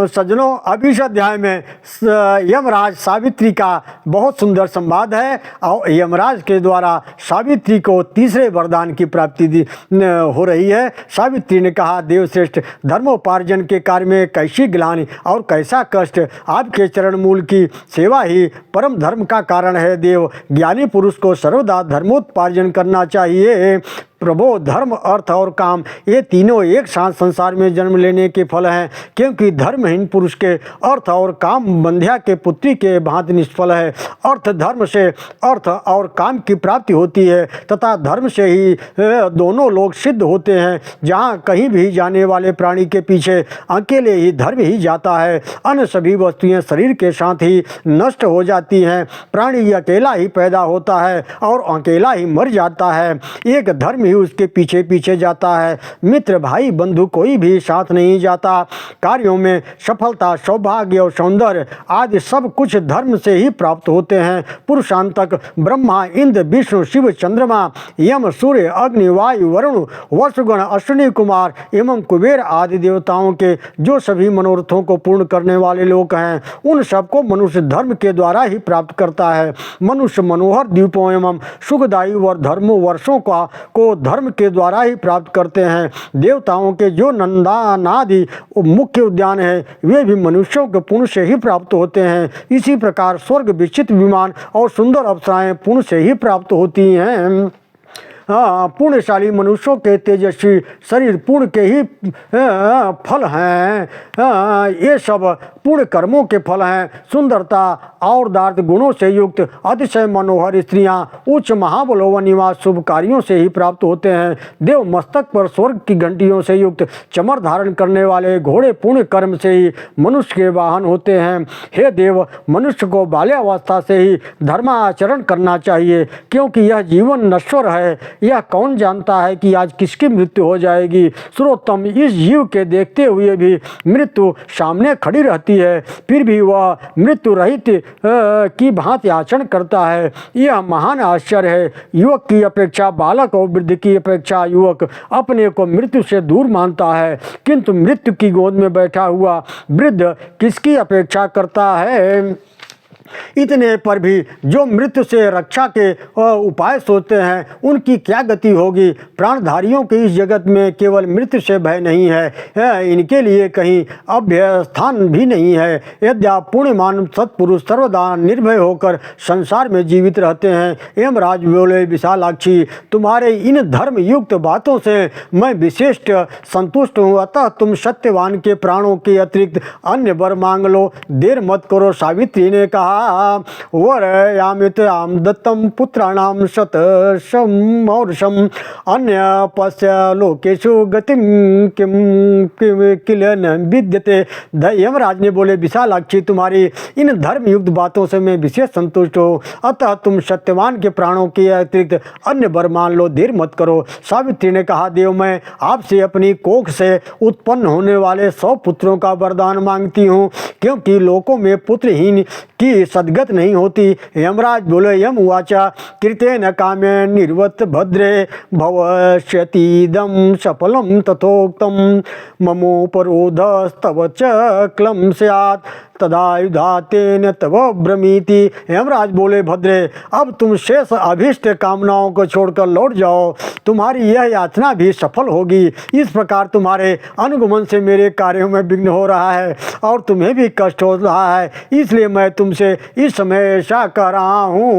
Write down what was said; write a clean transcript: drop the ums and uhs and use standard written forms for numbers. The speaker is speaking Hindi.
सज्जनों, अब इस अध्याय में यमराज सावित्री का बहुत सुंदर संवाद है और यमराज के द्वारा सावित्री को तीसरे वरदान की प्राप्ति हो रही है। सावित्री ने कहा, देवश्रेष्ठ, धर्मोपार्जन के कार्य में कैसी ग्लानि और कैसा कष्ट। आपके चरण मूल की सेवा ही परम धर्म का कारण है। देव, ज्ञानी पुरुष को सर्वदा धर्मोपार्जन करना चाहिए। प्रभो, धर्म, अर्थ और काम ये तीनों एक साथ संसार में जन्म लेने के फल हैं, क्योंकि धर्महीन पुरुष के अर्थ और काम बंध्या के पुत्री के भांति निष्फल है। अर्थ धर्म से अर्थ और काम की प्राप्ति होती है तथा धर्म से ही दोनों लोग सिद्ध होते हैं। जहाँ कहीं भी जाने वाले प्राणी के पीछे अकेले ही धर्म ही जाता है। अन्य सभी वस्तुएं शरीर के साथ ही नष्ट हो जाती हैं। प्राणी अकेला ही पैदा होता है और अकेला ही मर जाता है। एक धर्म उसके पीछे पीछे जाता है। मित्र, भाई, बंधु कोई भी साथ नहीं जाता। कार्यों में सफलता, सौभाग्य और सौंदर्य आदि सब कुछ धर्म से ही प्राप्त होते हैं। पुरुषांतक ब्रह्मा, इंद्र, विष्णु, शिव, चंद्रमा, यम, सूर्य, अग्नि, वायु, वरुण, वसुगण, अश्विनी कुमार एवं कुबेर आदि देवताओं के जो सभी मनोरथों को पूर्ण करने वाले लोग हैं, उन सबको मनुष्य धर्म के द्वारा ही प्राप्त करता है। मनुष्य मनोहर द्वीपों एवं सुखदायी व धर्मों वर्षों को धर्म के द्वारा ही प्राप्त करते हैं। देवताओं के जो नंदानादि मुख्य उद्यान है, वे भी मनुष्यों के पुण्य से ही प्राप्त होते हैं। इसी प्रकार स्वर्ग, विचित विमान और सुंदर अप्सराएं पुण्य से ही प्राप्त होती हैं। पुण्यशाली मनुष्यों के तेजस्वी शरीर पुण्य के ही फल हैं। ये सब पुण्य कर्मों के फल हैं। सुंदरता और दार्थ गुणों से युक्त अतिशय मनोहर स्त्रियां उच्च महाबलों व निवास शुभ कार्यों से ही प्राप्त होते हैं। देव मस्तक पर स्वर्ग की घंटियों से युक्त चमर धारण करने वाले घोड़े पुण्य कर्म से ही मनुष्य के वाहन होते हैं। हे देव, मनुष्य को बाल्यावस्था से ही धर्माचरण करना चाहिए, क्योंकि यह जीवन नश्वर है। यह कौन जानता है कि आज किसकी मृत्यु हो जाएगी। सर्वोत्तम, इस जीव के देखते हुए भी मृत्यु सामने खड़ी रहती है, फिर भी वह मृत्यु रहित की भांति आचरण करता है। यह महान आश्चर्य है। युवक की अपेक्षा बालक और वृद्ध की अपेक्षा युवक अपने को मृत्यु से दूर मानता है, किंतु मृत्यु की गोद में बैठा हुआ वृद्ध किसकी अपेक्षा करता है। इतने पर भी जो मृत्यु से रक्षा के उपाय सोचते हैं, उनकी क्या गति होगी। प्राणधारियों के इस जगत में केवल मृत्यु से भय नहीं है, इनके लिए कहीं अभय स्थान भी नहीं है। यद्यप पुण्यमान सत्पुरुष सर्वदा निर्भय होकर संसार में जीवित रहते हैं। यमराज बोले, विशालाक्षी, तुम्हारे इन धर्म युक्त बातों से मैं विशेष संतुष्ट हूँ। अतः तुम सत्यवान के प्राणों के अतिरिक्त अन्य वर मांग लो, देर मत करो। सावित्री ने कहा, वरयामित आम दत्तम पुत्राणाम शतशम औरशम अन्य पश्य लोकेशु गतिम किम किल न विद्यते। यमराज ने बोले, विशालाक्षी, तुम्हारी इन धर्म युक्त बातों से मैं विशेष संतुष्ट हूँ। अतः तुम सत्यवान के प्राणों के अतिरिक्त अन्य वर मान लो, देर मत करो। सावित्री ने कहा, देव, मैं आपसे अपनी कोख से उत्पन्न होने वाले 100 पुत्रों का वरदान मांगती हूँ, क्योंकि लोकों में पुत्रहीन की सद्गत नहीं होती। यमराज बोले, यम उवाचा, कृतेन कामे निर्वत भद्रे भवष्यतीदं सफलम तथोक्तम ममोपरोधस्तव च क्लं स्यात् तदायुधा तेन तव भ्रमीति। यमराज बोले, भद्रे, अब तुम शेष अभीष्ट कामनाओं को छोड़कर लौट जाओ, तुम्हारी यह याचना भी सफल होगी। इस प्रकार तुम्हारे अनुगमन से मेरे कार्यों में विघ्न हो रहा है और तुम्हें भी कष्ट हो रहा है, इसलिए मैं तुमसे इस समय ऐसा कर रहा हूँ।